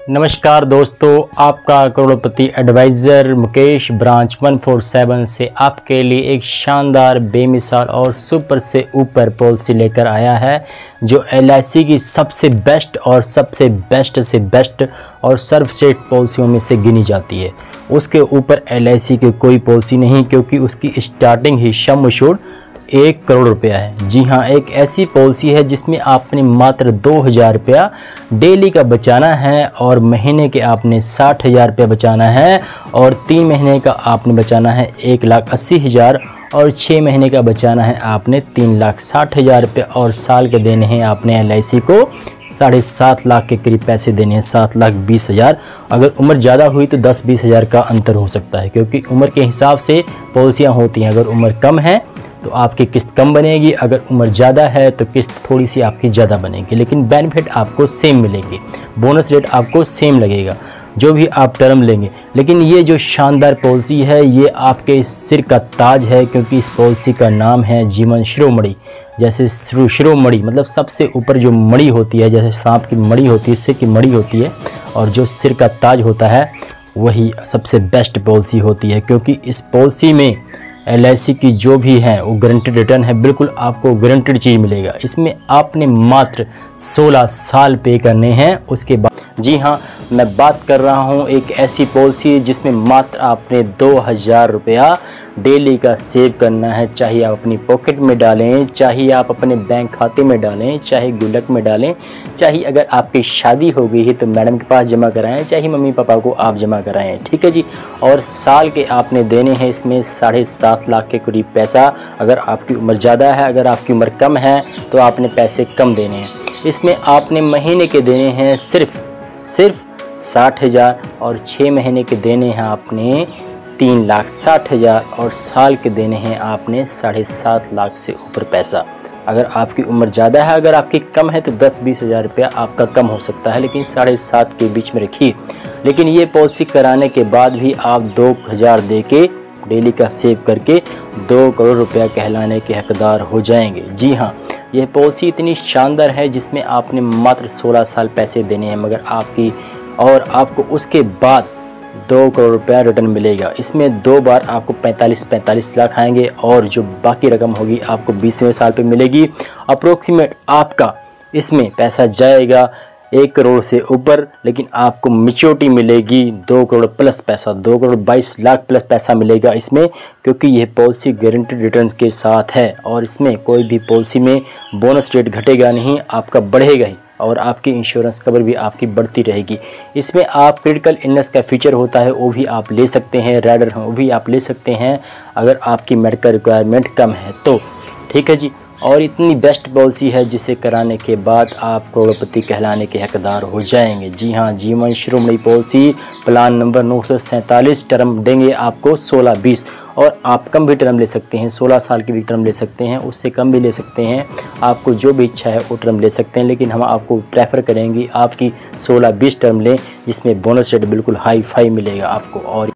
नमस्कार दोस्तों, आपका करोड़पति एडवाइज़र मुकेश ब्रांच 147 से आपके लिए एक शानदार, बेमिसाल और सुपर से ऊपर पॉलिसी लेकर आया है जो LIC की सबसे बेस्ट और सबसे बेस्ट से बेस्ट और सर्वश्रेष्ठ पॉलिसियों में से गिनी जाती है। उसके ऊपर LIC की कोई पॉलिसी नहीं, क्योंकि उसकी स्टार्टिंग ही सम एश्योर्ड 1 करोड़ रुपया है। जी हाँ, एक ऐसी पॉलिसी है जिसमें आपने मात्र 2000 रुपया डेली का बचाना है और महीने के आपने 60,000 रुपया बचाना है और 3 महीने का आपने बचाना है 1,80,000 और 6 महीने का बचाना है आपने 3,60,000 रुपये और साल के देने हैं आपने LIC को 7.5 लाख के करीब पैसे देने हैं, 7,20,000। अगर उम्र ज़्यादा हुई तो 10-20 हज़ार का अंतर हो सकता है, क्योंकि उम्र के हिसाब से पॉलिसियाँ होती हैं। अगर उम्र कम है तो आपकी किस्त कम बनेगी, अगर उम्र ज़्यादा है तो किस्त थोड़ी सी आपकी ज़्यादा बनेगी, लेकिन बेनिफिट आपको सेम मिलेगी, बोनस रेट आपको सेम लगेगा जो भी आप टर्म लेंगे। लेकिन ये जो शानदार पॉलिसी है ये आपके सिर का ताज है, क्योंकि इस पॉलिसी का नाम है जीवन शिरोमणि। जैसे शिरोमणि मतलब सबसे ऊपर जो मणि होती है, जैसे सांप की मणि होती है, सिर की मणि होती है, और जो सिर का ताज होता है वही सबसे बेस्ट पॉलिसी होती है। क्योंकि इस पॉलिसी में LIC की जो भी है वो गारंटेड रिटर्न है, बिल्कुल आपको गारंटेड चीज़ मिलेगा। इसमें आपने मात्र 16 साल पे करने हैं, उसके बाद जी हाँ, मैं बात कर रहा हूँ एक ऐसी पॉलिसी जिसमें मात्र आपने 2000 रुपया डेली का सेव करना है। चाहे आप अपनी पॉकेट में डालें, चाहे आप अपने बैंक खाते में डालें, चाहे गुल्लक में डालें, चाहे अगर आपकी शादी हो गई है तो मैडम के पास जमा कराएं, चाहे मम्मी पापा को आप जमा कराएं, ठीक है जी। और साल के आपने देने हैं इसमें 7.5 लाख के करीब पैसा। अगर आपकी उम्र ज़्यादा है, अगर आपकी उम्र कम है तो आपने पैसे कम देने हैं। इसमें आपने महीने के देने हैं सिर्फ 60,000 और 6 महीने के देने हैं आपने 3,60,000 और साल के देने हैं आपने 7.5 लाख से ऊपर पैसा। अगर आपकी उम्र ज़्यादा है, अगर आपकी कम है तो 10-20 हज़ार रुपया आपका कम हो सकता है, लेकिन 7.5 के बीच में रखिए। लेकिन ये पॉलिसी कराने के बाद भी आप 2,000 दे के डेली का सेव करके 2 करोड़ रुपया कहलाने के हकदार हो जाएंगे। जी हाँ, यह पॉलिसी इतनी शानदार है जिसमें आपने मात्र 16 साल पैसे देने हैं, मगर आपको उसके बाद 2 करोड़ रुपया रिटर्न मिलेगा। इसमें 2 बार आपको 45 लाख आएंगे और जो बाकी रकम होगी आपको 20वें साल पे मिलेगी। अप्रोक्सीमेट आपका इसमें पैसा जाएगा 1 करोड़ से ऊपर, लेकिन आपको मैच्योरिटी मिलेगी 2 करोड़ प्लस पैसा, 2 करोड़ 22 लाख प्लस पैसा मिलेगा इसमें, क्योंकि यह पॉलिसी गारंटेड रिटर्न्स के साथ है। और इसमें कोई भी पॉलिसी में बोनस रेट घटेगा नहीं, आपका बढ़ेगा ही, और आपकी इंश्योरेंस कवर भी आपकी बढ़ती रहेगी। इसमें आप क्रिटिकल इलनेस का फीचर होता है वो भी आप ले सकते हैं, राइडर वो भी आप ले सकते हैं अगर आपकी मेडिकल रिक्वायरमेंट कम है तो, ठीक है जी। और इतनी बेस्ट पॉलिसी है जिसे कराने के बाद आप करोड़पति कहलाने के हकदार हो जाएंगे। जी हाँ, जीवन शिरोमणि पॉलिसी प्लान नंबर 947, टर्म देंगे आपको 16-20, और आप कम भी टर्म ले सकते हैं, 16 साल की भी टर्म ले सकते हैं, उससे कम भी ले सकते हैं, आपको जो भी इच्छा है वो टर्म ले सकते हैं। लेकिन हम आपको प्रेफर करेंगे आपकी 16-20 टर्म लें, जिसमें बोनस रेट बिल्कुल हाई फाई मिलेगा आपको। और